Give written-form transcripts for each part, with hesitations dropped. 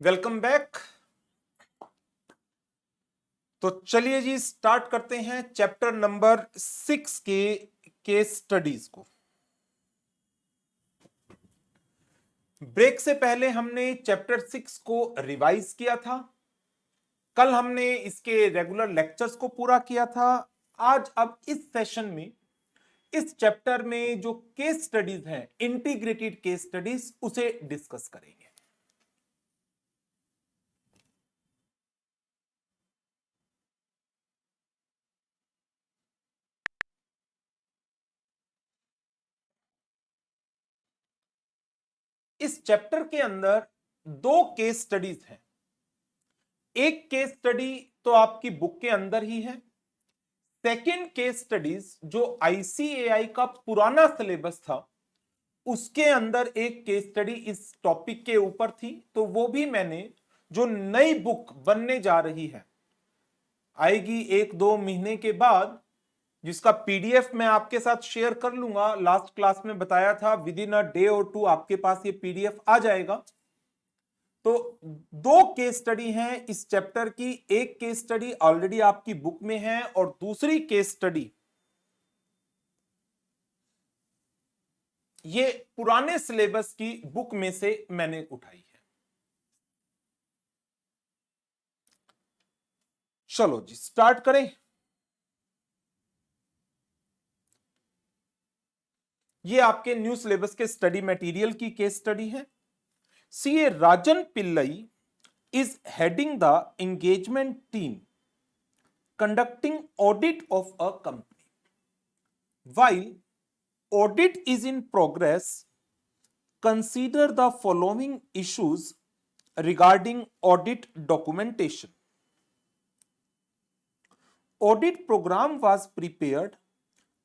Welcome back. तो चलिए जी start करते हैं चैप्टर नंबर 6 के केस स्टडीज को। ब्रेक से पहले हमने चैप्टर 6 को रिवाइज किया था। कल हमने इसके रेगुलर लेक्चर्स को पूरा किया था। आज अब इस सेशन में इस चैप्टर में जो केस स्टडीज हैं, इंटीग्रेटेड केस स्टडीज, उसे डिस्कस करेंगे। इस चैप्टर के अंदर दो केस स्टडीज हैं। एक केस स्टडी तो आपकी बुक के अंदर ही है। सेकेंड केस स्टडीज जो आईसीएआई का पुराना सिलेबस था उसके अंदर एक केस स्टडी इस टॉपिक के ऊपर थी। तो वो भी मैंने जो नई बुक बनने जा रही है, आएगी 1-2 महीने के बाद, जिसका पीडीएफ मैं आपके साथ शेयर कर लूंगा। लास्ट क्लास में बताया था विद इन अ डे और 2 आपके पास ये पीडीएफ आ जाएगा। तो दो केस स्टडी हैं इस चैप्टर की। एक केस स्टडी ऑलरेडी आपकी बुक में है और दूसरी केस स्टडी ये पुराने सिलेबस की बुक में से मैंने उठाई है। चलो जी स्टार्ट करें। ये आपके न्यू सिलेबस के स्टडी मटेरियल की केस स्टडी है। CA Rajan Pillai is heading the engagement team conducting audit of a company. While audit is in progress, consider the following issues regarding audit documentation. Audit program was prepared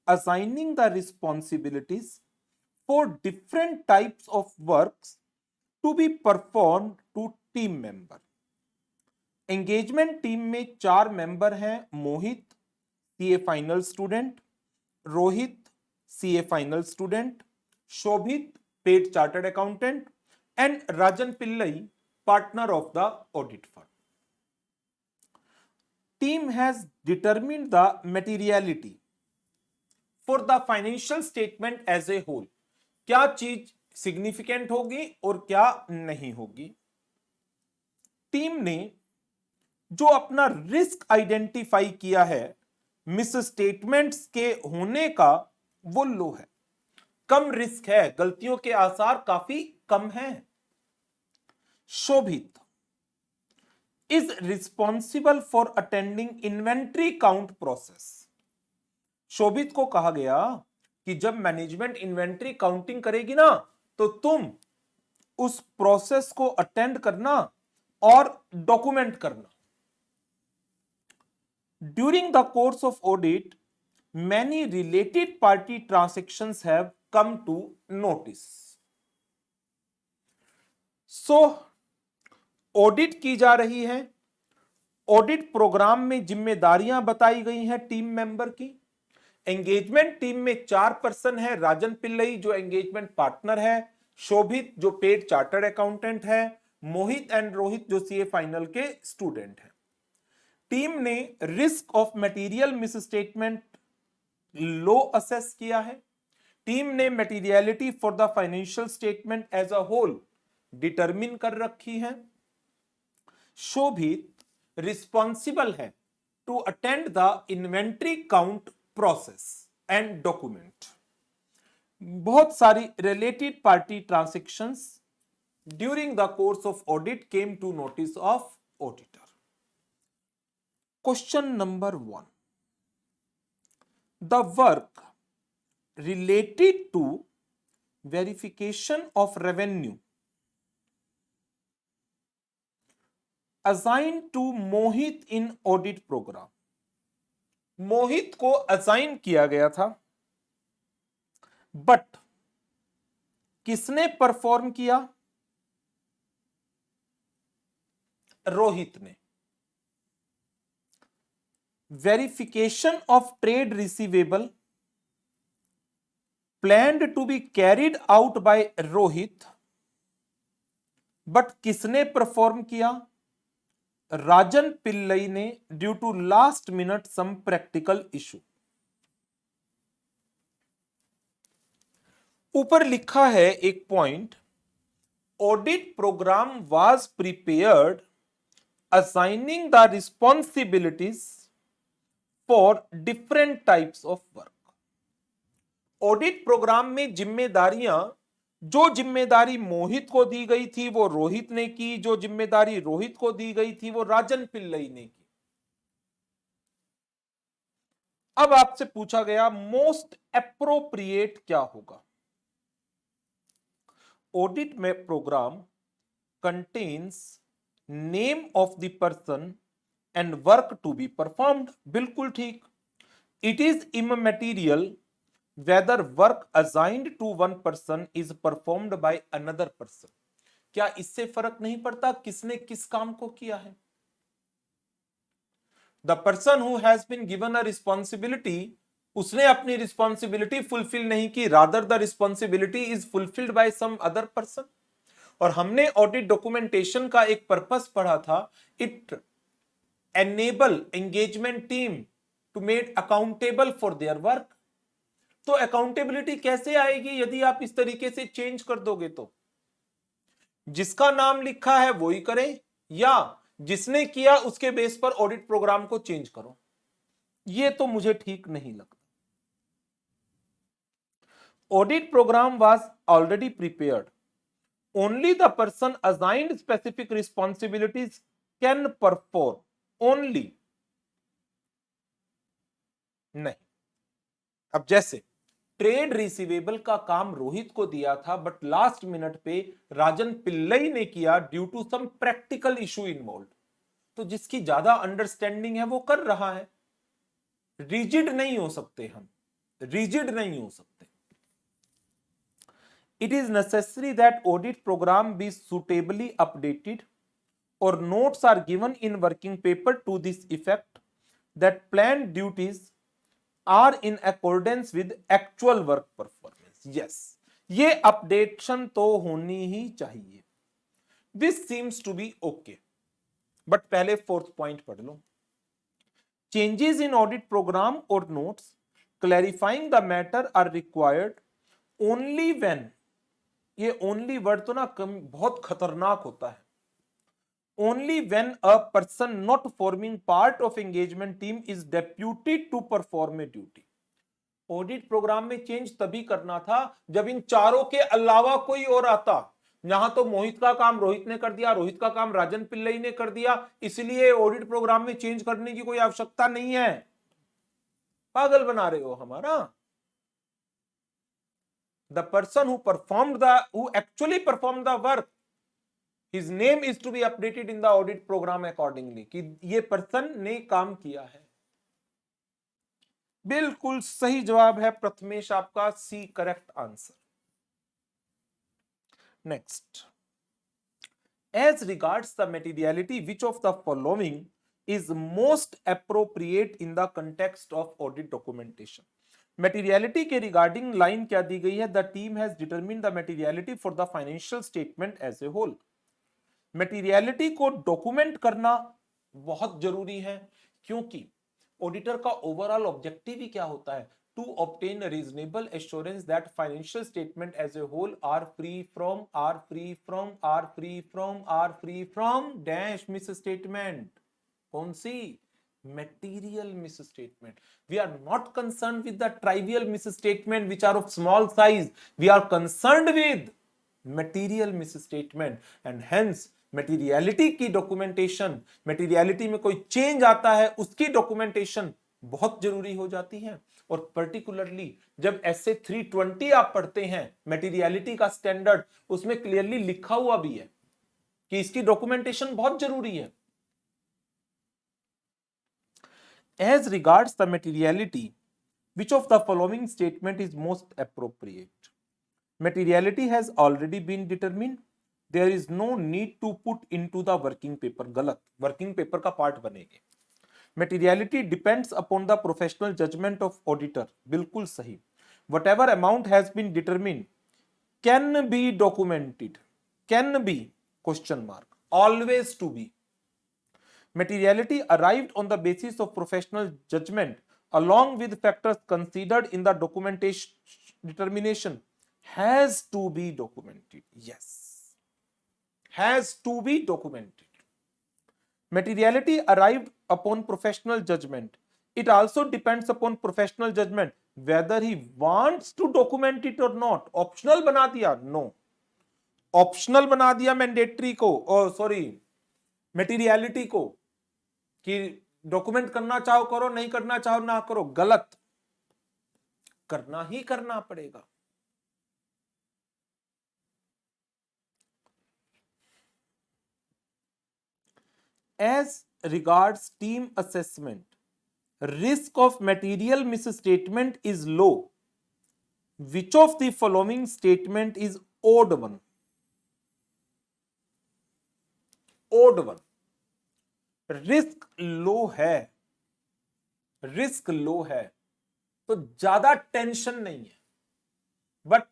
assigning the responsibilities for different types of works to be performed to team member. Engagement team में 4 member हैं। Mohit CA final student, Rohit CA final student, Shobhit paid chartered accountant and Rajan Pillai partner of the audit firm. Team has determined the materiality for the financial statement as a whole. क्या चीज significant होगी और क्या नहीं होगी। Team ने जो अपना रिस्क आइडेंटिफाई किया है मिस स्टेटमेंट्स के होने का, वो लो है, कम रिस्क है, गलतियों के आसार काफी कम हैं। Shobhit is responsible for attending inventory count process. Shobhit को कहा गया कि जब मैनेजमेंट इन्वेंट्री काउंटिंग करेगी ना तो तुम उस प्रोसेस को अटेंड करना और डॉक्यूमेंट करना। During the course of audit, many related party transactions have come to notice. So, audit की जा रही है। ऑडिट प्रोग्राम में जिम्मेदारियां बताई गई हैं टीम मेंबर की। एंगेजमेंट टीम में 4 पर्सन है। राजन पिल्लई जो एंगेजमेंट पार्टनर है, शोभित जो पेड चार्टर्ड अकाउंटेंट है, मोहित एंड रोहित जो सीए फाइनल के स्टूडेंट हैं। टीम ने risk of material misstatement low assess किया है। टीम ने materiality for the financial statement as a whole determine कर रखी है। शोभित रिस्पॉन्सिबल है to attend the inventory count process and document. बहुत सारी related party transactions during the course of audit came to notice of auditor. Question number 1. The work related to verification of revenue assigned to Mohit in audit program. मोहित को assign किया गया था, but किसने perform किया? रोहित ने। Verification of trade receivable planned to be carried out by Rohit but किसने perform किया? राजन पिल्लई ने, due to last minute some practical issue. ऊपर लिखा है एक point, audit program was prepared assigning the responsibilities for different types of work। ऑडिट programme में जिम्मेदारियां, जो जिम्मेदारी मोहित को दी गई थी वो रोहित ने की, जो जिम्मेदारी रोहित को दी गई थी वो राजन पिल्लई ने की। अब आपसे पूछा गया मोस्ट एप्रोप्रिएट क्या होगा? ऑडिट में program contains name of the person and work to be performed. बिल्कुल ठीक। It is immaterial whether work assigned to one person is performed by another person। क्या इससे फर्क नहीं पड़ता किसने किस काम को किया है? The person who has been given a responsibility, उसने अपनी रिस्पॉन्सिबिलिटी फुलफिल नहीं की, rather the responsibility is fulfilled by some other person। और हमने ऑडिट डॉक्यूमेंटेशन का एक पर्पस पढ़ा था, it enable engagement team to made accountable for their work। तो अकाउंटेबिलिटी कैसे आएगी यदि आप इस तरीके से चेंज कर दोगे? तो जिसका नाम लिखा है वो ही करें, या जिसने किया उसके बेस पर ऑडिट प्रोग्राम को चेंज करो? ये तो मुझे ठीक नहीं लगता। Audit program was already prepared, only the person assigned specific responsibilities can perform, only नहीं। अब जैसे ट्रेड रिसीवेबल का काम रोहित को दिया था, बट लास्ट मिनट पे राजन पिल्लई ने किया due to some practical issue involve. तो जिसकी ज्यादा अंडरस्टैंडिंग है वो कर रहा है। रिजिड नहीं हो सकते हम, रिजिड नहीं हो सकते। It is necessary that audit program be suitably updated और notes are given in working paper to this effect that plan duties are in accordance with actual work performance. Yes, ये updation तो होनी ही चाहिए। This seems to be okay. But पहले fourth point पढ़ लो। Changes in audit program और notes clarifying the matter are required only when, ये ओनली वर्ड तो ना बहुत खतरनाक होता है। Only when a person not forming part of engagement team is deputed to perform a duty। Audit programme में change तभी करना था जब इन चारों के अलावा कोई और आता। यहां तो मोहित का काम रोहित ने कर दिया, रोहित का काम राजन पिल्लई ने कर दिया, इसलिए ऑडिट प्रोग्राम में चेंज करने की कोई आवश्यकता नहीं है। पागल बना रहे हो हमारा। The person who actually perform the work, His name is to be updated in the audit program accordingly कि ये पर्सन ने काम किया है। बिल्कुल सही जवाब है प्रथमेश आपका, C correct answer. Next, as regards the materiality which of the following is most appropriate in the context of audit documentation. Materiality के रिगार्डिंग लाइन क्या दी गई है? The team has determined the materiality for the financial statement as a whole. Materiality को document करना बहुत जरूरी है, क्योंकि ऑडिटर का ओवरऑल ऑब्जेक्टिव ही क्या होता है? To obtain reasonable assurance that financial statement as a whole are free from dash misstatement. कौन सी? material misstatement। We are not concerned with the trivial misstatement which are of small size, we are concerned with material misstatement and hence materiality की documentation, materiality में कोई change आता है उसकी documentation बहुत जरूरी हो जाती है। और पर्टिकुलरली जब एसए 320 आप पढ़ते हैं, मटेरियलिटी का स्टैंडर्ड, उसमें क्लियरली लिखा हुआ भी है कि इसकी डॉक्यूमेंटेशन बहुत जरूरी है। As regards the materiality which of the following statement is most appropriate? Materiality has already been determined, there is no need to put into the working paper। गलत, वर्किंग पेपर का पार्ट बनेंगे। Materiality depends upon the professional judgment of auditor। बिल्कुल सही। Whatever amount has been determined can be documented, can be question mark, always to be. Materiality arrived on the basis of professional judgment along with factors considered in the documentation determination has to be documented. Yes, has to be documented. Materiality arrived upon professional judgment. It also depends upon professional judgment whether he wants to document it or not. Optional बना दिया, no. Optional बना दिया mandatory को, sorry materiality को, कि document करना चाहो करो, नहीं करना चाहो ना करो, गलत। करना ही करना पड़ेगा। As regards team assessment, risk of material misstatement is low. Which of the following statement is odd one? Odd one. Risk low है, रिस्क लो है तो ज्यादा टेंशन नहीं है, बट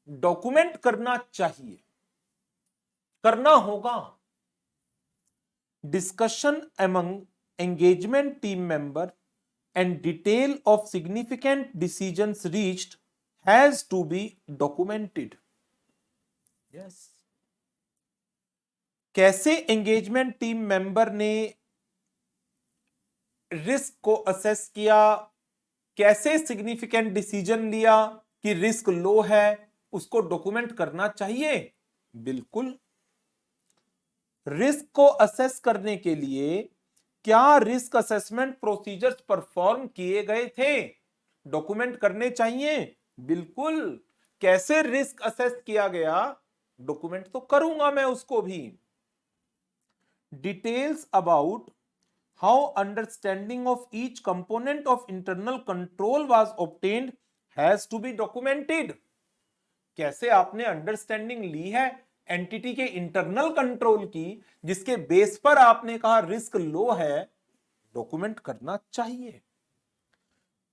डॉक्यूमेंट करना चाहिए, करना होगा। Discussion among engagement team member and detail of significant decisions reached has to be documented. Yes. कैसे एंगेजमेंट टीम मेंबर ने रिस्क को असेस किया, कैसे सिग्निफिकेंट डिसीजन लिया कि रिस्क लो है, उसको डॉक्यूमेंट करना चाहिए, बिल्कुल। रिस्क को असेस करने के लिए क्या रिस्क असेसमेंट प्रोसीजर्स परफॉर्म किए गए थे, डॉक्यूमेंट करने चाहिए, बिल्कुल। कैसे रिस्क असेस किया गया, डॉक्यूमेंट तो करूंगा मैं उसको भी। Details about how understanding of each component of internal control was obtained has to be documented. कैसे आपने अंडरस्टैंडिंग ली है एंटिटी के इंटरनल कंट्रोल की, जिसके बेस पर आपने कहा रिस्क लो है, डॉक्यूमेंट करना चाहिए।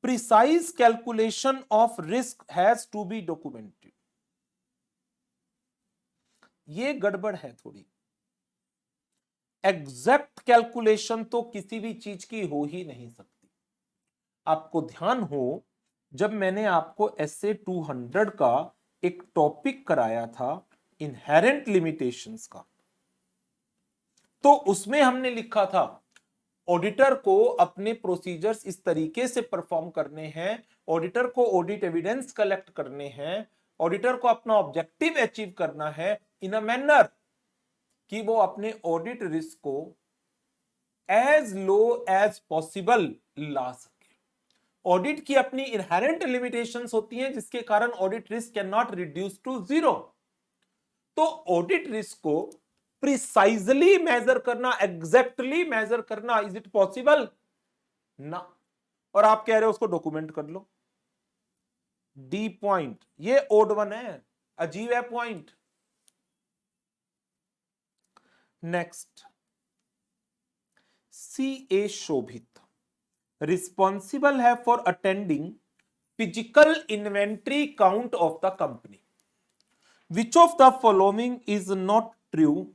Precise calculation of risk has to be documented. ये गड़बड़ है थोड़ी। एग्जैक्ट कैलकुलेशन तो किसी भी चीज की हो ही नहीं सकती। आपको ध्यान हो, जब मैंने आपको एसए 200 का एक टॉपिक कराया था इनहेरेंट लिमिटेशंस का, तो उसमें हमने लिखा था ऑडिटर को अपने प्रोसीजर्स इस तरीके से परफॉर्म करने हैं, ऑडिटर को ऑडिट एविडेंस कलेक्ट करने हैं, ऑडिटर को अपना ऑब्जेक्टिव अचीव करना है इन अ मैनर कि वो अपने ऑडिट रिस्क को एज लो एज पॉसिबल ला सके। ऑडिट की अपनी इनहेरेंट लिमिटेशंस होती हैं, जिसके कारण audit risk can not reduce to zero. तो ऑडिट रिस्क को प्रिसाइजली मेजर करना, एग्जैक्टली मेजर करना, इज इट पॉसिबल? ना। और आप कह रहे हो उसको डॉक्यूमेंट कर लो। डी पॉइंट, ये ओड वन है, अजीब है पॉइंट। Next, C A Shobhit responsible है for attending physical inventory count of the company. Which of the following is not true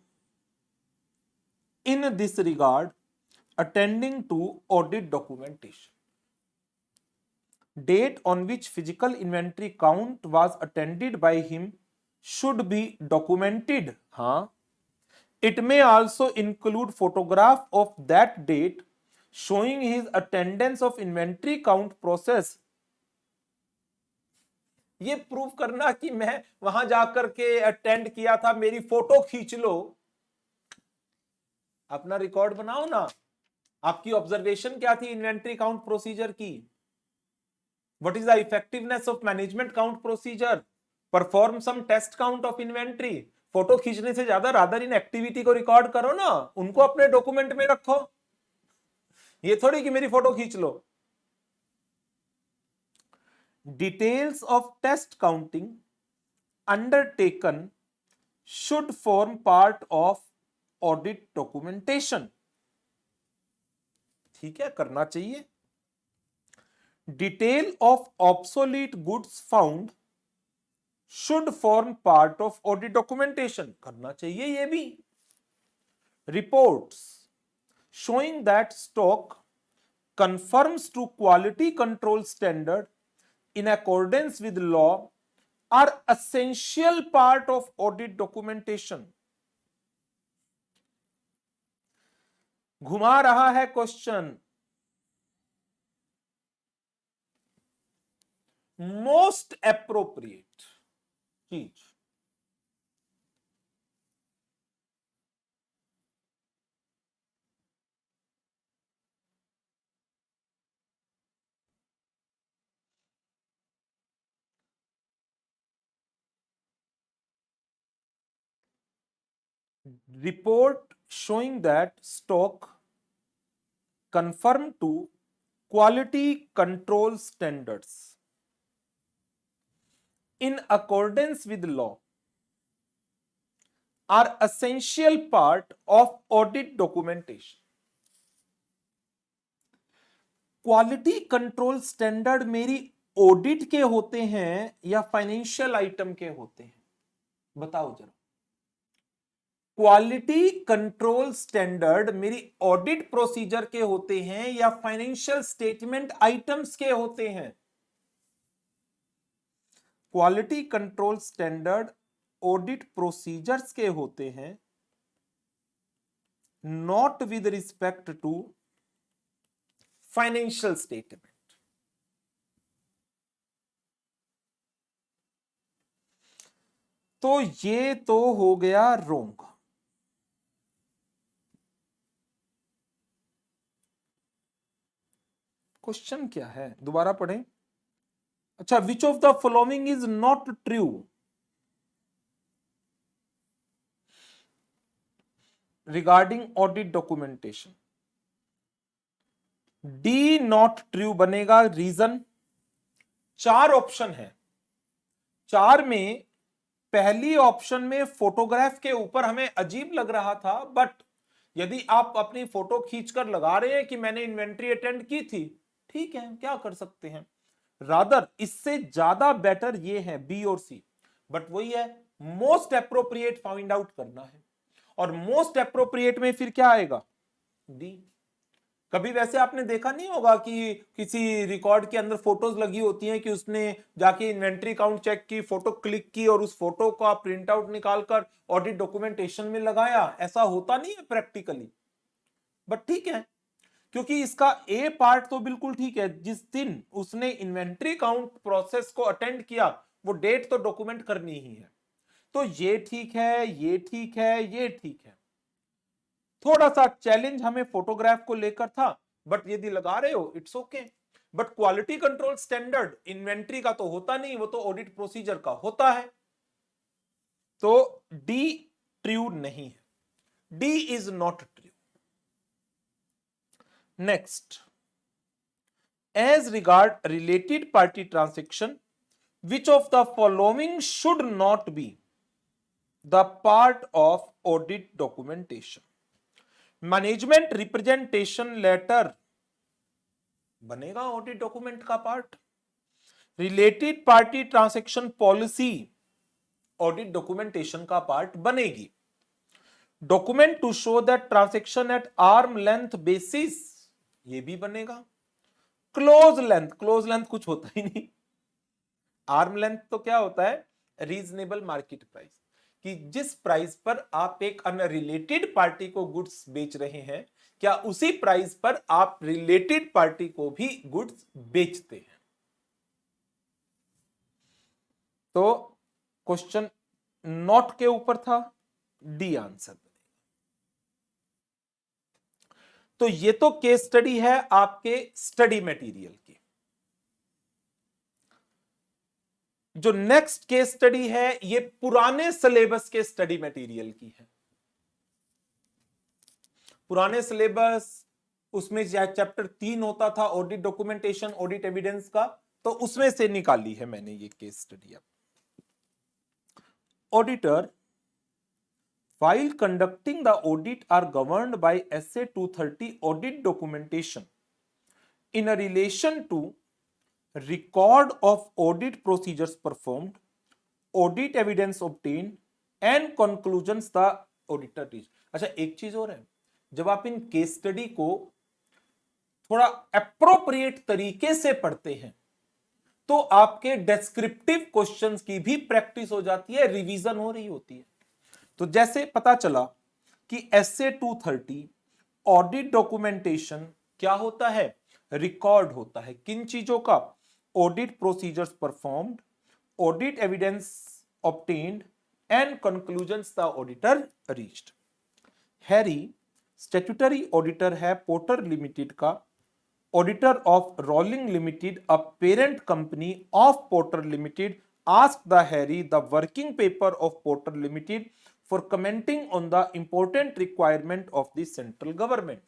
in this regard attending to audit documentation? Date on which physical inventory count was attended by him should be documented. हाँ, it may also include photograph of that date showing his attendance of inventory count process. ये prove करना कि मैं वहां जाकर के attend किया था, मेरी फोटो खींच लो, अपना रिकॉर्ड बनाओ ना। आपकी ऑब्जर्वेशन क्या थी इन्वेंट्री काउंट प्रोसीजर की? What is the effectiveness of management count procedure? Perform some test count of inventory. Photo खींचने से ज्यादा रादर इन एक्टिविटी को रिकॉर्ड करो ना, उनको अपने डॉक्यूमेंट में रखो। ये थोड़ी कि मेरी फोटो खींच लो। Details of test counting undertaken should form part of audit documentation. ठीक है, करना चाहिए। Detail of obsolete goods found should form part of audit documentation, करना चाहिए ये भी। Reports showing that stock conforms to quality control standard in accordance with law are essential part of audit documentation। घुमा रहा है क्वेश्चन, मोस्ट एप्रोप्रिएट चीज। report showing that stock conform to quality control standards in accordance with law are essential part of audit documentation। Quality control standard मेरी audit के होते हैं या financial item के होते हैं, बताओ जरा। क्वालिटी कंट्रोल स्टैंडर्ड मेरी ऑडिट प्रोसीजर के होते हैं या फाइनेंशियल स्टेटमेंट आइटम्स के होते हैं। Quality control standard audit procedures के होते हैं, not with respect to financial statement. तो ये तो हो गया रोंग। क्वेश्चन क्या है, दोबारा पढ़ें। अच्छा, विच of the following is not true? Regarding audit documentation, D not true बनेगा। रीजन, 4 ऑप्शन है, 4 में पहली ऑप्शन में फोटोग्राफ के ऊपर हमें अजीब लग रहा था, बट यदि आप अपनी फोटो खींचकर लगा रहे हैं कि मैंने इन्वेंट्री अटेंड की थी, ठीक है, क्या कर सकते हैं। रादर इससे ज्यादा बेटर ये है बी और सी, बट वही है, मोस्ट एप्रोप्रिएट फाइंड आउट करना है, और मोस्ट एप्रोप्रिएट में फिर क्या आएगा, डी। कभी वैसे आपने देखा नहीं होगा कि किसी रिकॉर्ड के अंदर फोटोज लगी होती हैं कि उसने जाके इन्वेंट्री काउंट चेक की, फोटो क्लिक की और उस फोटो का प्रिंट आउट निकालकर ऑडिट डॉक्यूमेंटेशन में लगाया। ऐसा होता नहीं है प्रैक्टिकली, बट ठीक है, क्योंकि इसका ए पार्ट तो बिल्कुल ठीक है। जिस दिन उसने इन्वेंट्री काउंट प्रोसेस को अटेंड किया वो डेट तो डॉक्यूमेंट करनी ही है, तो ये ठीक है, ये ठीक है, ये ठीक है। थोड़ा सा चैलेंज हमें फोटोग्राफ को लेकर था, बट यदि लगा रहे हो it's okay. But quality control standard inventory का तो होता नहीं, वो तो ऑडिट प्रोसीजर का होता है। तो डी ट्रू नहीं है, D is not true. Next, as regard related party transaction, which of the following should not be the part of audit documentation? Management representation letter बनेगा ऑडिट डॉक्यूमेंट का part. Related party transaction policy audit documentation का part बनेगी। Document to show that transaction at arm length basis, ये भी बनेगा। Close length, close length कुछ होता ही नहीं। आर्म लेंथ तो क्या होता है, रीजनेबल मार्केट प्राइस, कि जिस प्राइस पर आप एक अनरिलेटेड पार्टी को गुड्स बेच रहे हैं, क्या उसी प्राइस पर आप रिलेटेड पार्टी को भी गुड्स बेचते हैं। तो क्वेश्चन नॉट के ऊपर था, डी आंसर। तो ये तो केस स्टडी है आपके स्टडी मटेरियल की। जो नेक्स्ट केस स्टडी है ये पुराने सिलेबस के स्टडी मटेरियल की है। पुराने सिलेबस, उसमें चैप्टर 3 होता था ऑडिट डॉक्यूमेंटेशन, ऑडिट एविडेंस का, तो उसमें से निकाली है मैंने ये case study. Auditor while conducting the audit are governed by SA 230 audit documentation in a relation to record of audit procedures performed, audit evidence obtained and conclusions the auditor reach. अच्छा, एक चीज और है, जब आप इन केस स्टडी को थोड़ा appropriate तरीके से पढ़ते हैं तो आपके डेस्क्रिप्टिव क्वेश्चंस की भी प्रैक्टिस हो जाती है, रिवीजन हो रही होती है। तो जैसे पता चला कि एसए 230 ऑडिट डॉक्यूमेंटेशन क्या होता है, रिकॉर्ड होता है किन चीजों का, audit procedures performed, audit evidence obtained and conclusions the auditor reached. Harry statutory auditor है पोर्टर लिमिटेड का, auditor of rolling limited a parent company of porter limited asked the Harry the working paper of Porter Limited for commenting on the important requirement of the central government.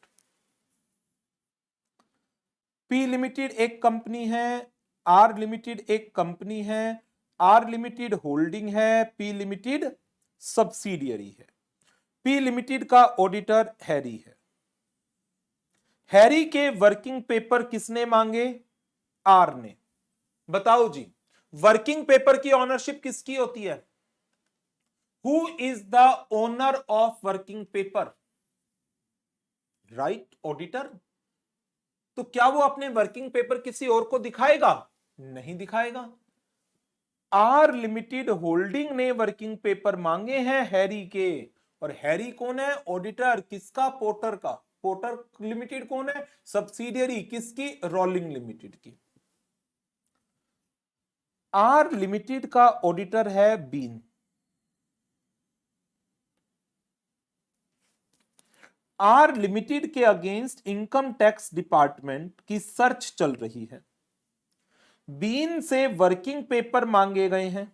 P limited एक company है, R limited एक company है, R limited holding है, P limited subsidiary है। P limited का auditor Harry है। Harry के working paper किसने मांगे, आर ने। बताओ जी, वर्किंग पेपर की ऑनरशिप किसकी होती है, who is the owner of working paper, right, auditor. तो क्या वो अपने वर्किंग पेपर किसी और को दिखाएगा, नहीं दिखाएगा। आर लिमिटेड होल्डिंग ने वर्किंग पेपर मांगे हैं हैरी के, और हैरी कौन है, ऑडिटर किसका, पोर्टर का। पोर्टर लिमिटेड कौन है, सब्सिडियरी किसकी, रोलिंग लिमिटेड की। आर लिमिटेड का ऑडिटर है बीन। आर लिमिटेड के अगेंस्ट इनकम टैक्स डिपार्टमेंट की सर्च चल रही है। बीन से वर्किंग पेपर मांगे गए हैं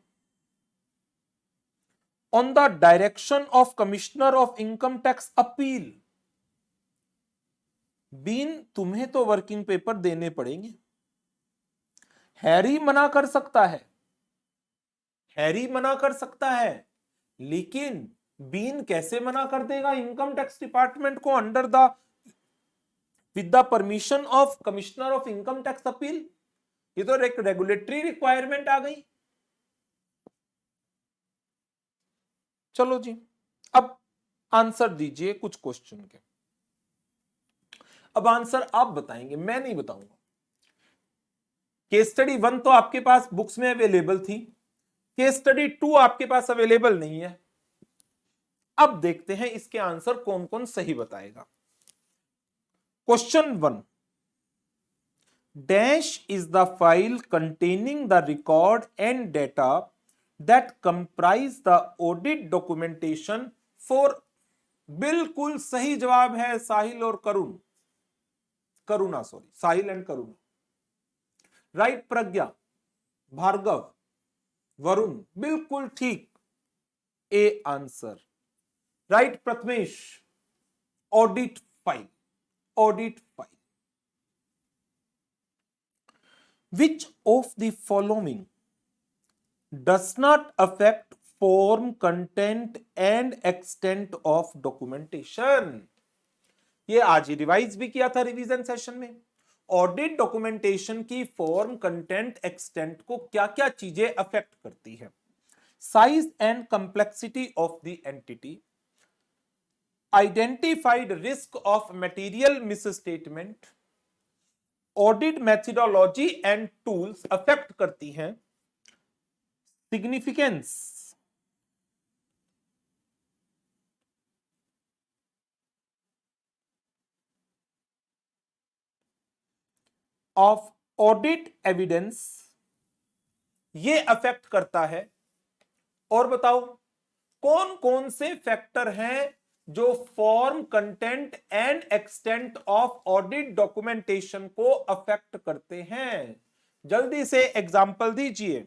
on the direction of commissioner of income tax appeal. बीन तुम्हें तो वर्किंग पेपर देने पड़ेंगे। हैरी मना कर सकता है, हैरी मना कर सकता है, लेकिन बीन कैसे मना कर देगा इनकम टैक्स डिपार्टमेंट को under the with the permission of commissioner of income tax appeal. ये तो एक रेगुलेटरी रिक्वायरमेंट आ गई। चलो जी, अब आंसर दीजिए कुछ क्वेश्चन के। अब आंसर आप बताएंगे, मैं नहीं बताऊंगा। केस स्टडी 1 तो आपके पास बुक्स में अवेलेबल थी, केस स्टडी 2 आपके पास अवेलेबल नहीं है। अब देखते हैं इसके आंसर कौन कौन सही बताएगा। Question 1, dash is the file containing the record and data that comprise the audit documentation for. बिल्कुल सही जवाब है साहिल और करुणा, साहिल एंड करुणा। राइट, प्रज्ञा, भार्गव, वरुण, बिल्कुल ठीक, A answer. Right, Prathamesh, audit file, audit file. Which of the following does not affect form, content and extent of documentation? ये आज ही revise भी किया था रिवीजन सेशन में। ऑडिट डॉक्यूमेंटेशन की फॉर्म, कंटेंट, एक्सटेंट को क्या क्या चीजें अफेक्ट करती है। Size and complexity of the entity, identified risk of material misstatement, audit methodology and tools affect करती हैं सिग्निफिकेंस ऑफ ऑडिट एविडेंस, ये अफेक्ट करता है। और बताओ कौन कौन से फैक्टर हैं जो form, content and extent of audit documentation को अफेक्ट करते हैं। जल्दी से एग्जांपल दीजिए।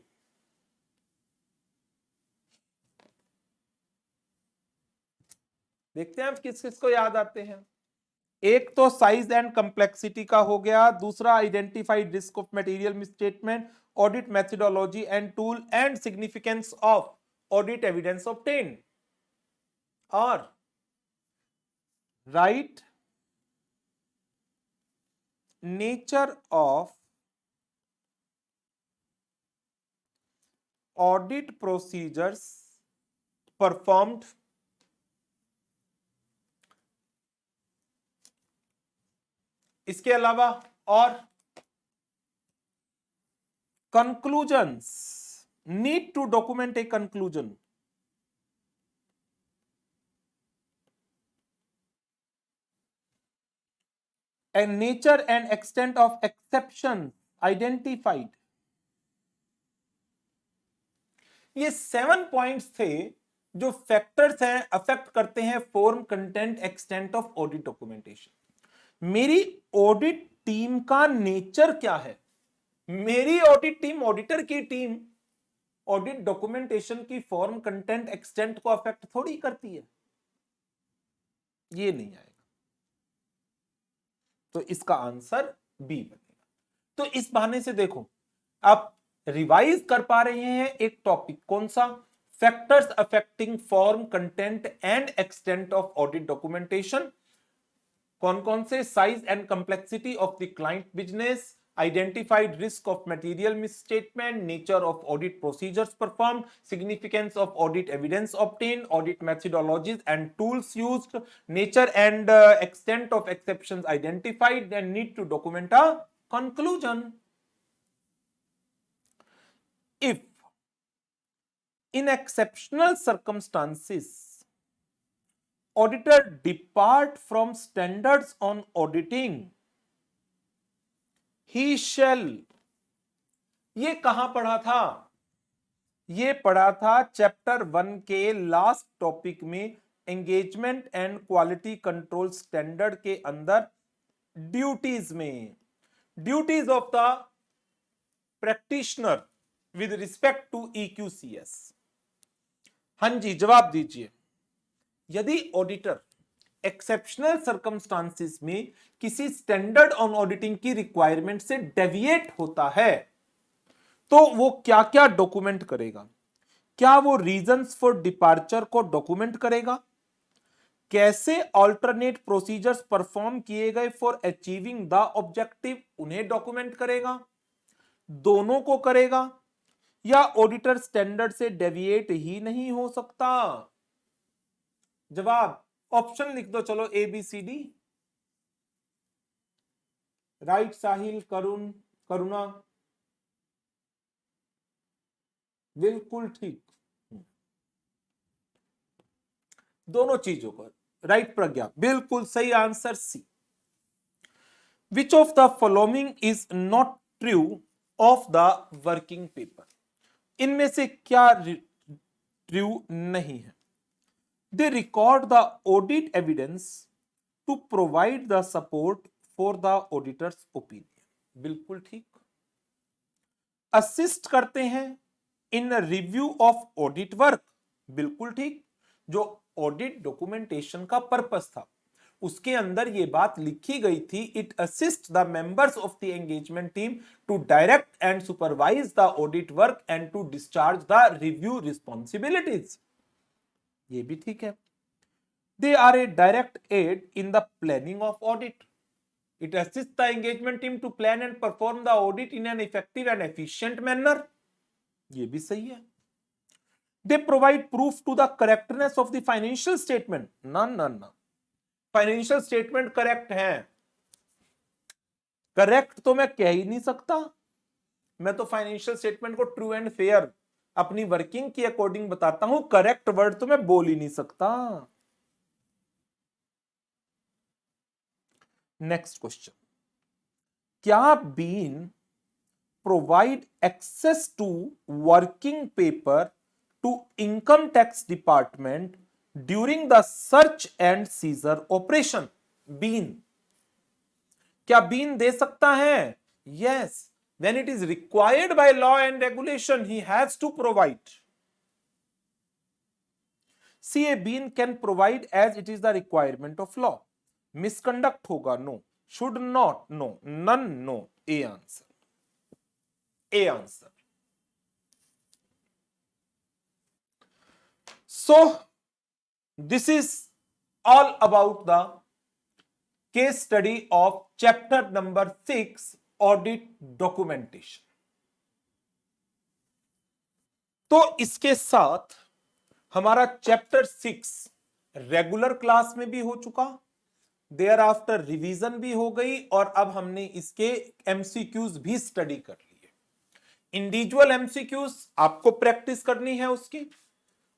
देखते हैं आप किस किस को याद आते हैं। एक तो साइज एंड कंप्लेक्सिटी का हो गया, दूसरा identified risk of material misstatement, audit methodology and tool and significance of audit evidence obtain, और right, nature of audit procedures performed इसके अलावा और conclusions, need to document a conclusion, and nature and extent of exception identified। ये 7 points थे जो factors हैं affect करते हैं form, content, extent of audit documentation. मेरी ऑडिट टीम का नेचर क्या है? मेरी ऑडिट टीम, ऑडिटर की टीम ऑडिट डॉक्यूमेंटेशन की फॉर्म, कंटेंट, एक्सटेंट को अफेक्ट थोड़ी करती है। ये नहीं आएगा, तो इसका आंसर बी बनेगा। तो इस बहाने से देखो आप रिवाइज कर पा रहे हैं एक टॉपिक, कौन सा? Factors affecting form, content and extent of audit documentation. कौन कौन से? Size and complexity of the client business, identified risk of material misstatement, nature of audit procedures performed, significance of audit evidence obtained, audit methodologies and tools used, nature and extent of exceptions identified, and need to document a conclusion. If in exceptional circumstances auditor depart from standards on auditing, he shall, ये कहां पढ़ा था? ये पढ़ा था chapter 1 के last topic में, engagement and quality control standard के अंदर ड्यूटीज में, duties of the practitioner with respect to EQCS। हां जी, जवाब दीजिए। यदि ऑडिटर एक्सेप्शनल सर्कमस्टांसिस में किसी स्टैंडर्ड ऑन ऑडिटिंग की रिक्वायरमेंट से डेविएट होता है तो वो क्या क्या डॉक्यूमेंट करेगा? क्या वो रीजंस फॉर डिपार्चर को डॉक्यूमेंट करेगा? कैसे अल्टरनेट प्रोसीजर्स परफॉर्म किए गए फॉर अचीविंग द ऑब्जेक्टिव, उन्हें डॉक्यूमेंट करेगा? दोनों को करेगा? या ऑडिटर स्टैंडर्ड से डेविएट ही नहीं हो सकता? जवाब ऑप्शन लिख दो, चलो ABCD। राइट साहिल, करुणा, बिल्कुल ठीक, दोनों चीजों पर राइट। प्रज्ञा, बिल्कुल सही answer C. Which of the following is not true of the working paper? इनमें से क्या ट्रू नहीं है? They record the audit evidence to provide the support for the auditors opinion, बिल्कुल ठीक। असिस्ट करते हैं in review of audit work, बिल्कुल ठीक। जो ऑडिट डॉक्यूमेंटेशन का पर्पस था उसके अंदर ये बात लिखी गई थी, it assist the members of the engagement team to direct and supervise the audit work and to discharge the review responsibilities, ये भी ठीक है। They are a direct aid in the planning of audit, it assist the engagement team to plan and perform the audit in an effective and efficient manner, ये भी सही है। They provide proof to the correctness of the financial statement, ना financial statement correct है, correct तो मैं कह ही नहीं सकता, मैं तो फाइनेंशियल स्टेटमेंट को ट्रू एंड फेयर अपनी वर्किंग के अकॉर्डिंग बताता हूं, करेक्ट वर्ड तो मैं बोल ही नहीं सकता। नेक्स्ट क्वेश्चन, क्या been provide access to working paper to income tax department during the search and seizure operation? Been, क्या बीन दे सकता है? Yes, when it is required by law and regulation he has to provide. See, a bean can provide as it is the requirement of law. Misconduct होगा? No. Should not? No. None? No. A answer. A answer. So this is all about the case study of chapter number 6, audit documentation. तो इसके साथ हमारा chapter 6 regular class में भी हो चुका, there after revision भी हो गई, और अब हमने इसके एमसीक्यूज भी स्टडी कर लिए। इंडिविजुअल एमसीक्यूज आपको प्रैक्टिस करनी है उसकी,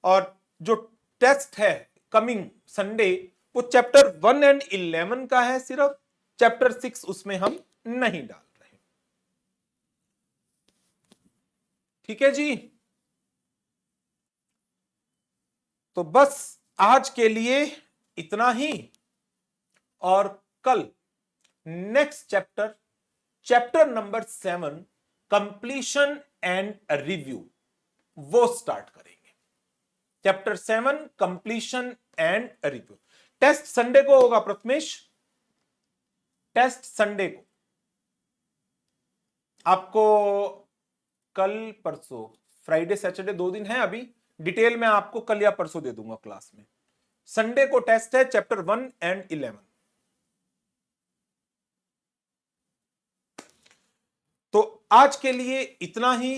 और जो टेस्ट है कमिंग संडे वो चैप्टर 1 एंड 11 का है सिर्फ, चैप्टर 6 उसमें हम नहीं डाल रहे। ठीक है जी, तो बस आज के लिए इतना ही, और कल next chapter number 7 completion and review वो स्टार्ट करेंगे। Chapter 7 completion and review. Test Sunday को होगा प्रथमेश, टेस्ट संडे को आपको, कल परसों, फ्राइडे सैटरडे 2 दिन है अभी, डिटेल में आपको कल या परसों दे दूंगा क्लास में। संडे को टेस्ट है चैप्टर 1 एंड 11। तो आज के लिए इतना ही,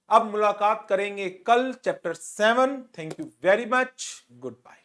अब मुलाकात करेंगे कल chapter 7। Thank you very much, good bye.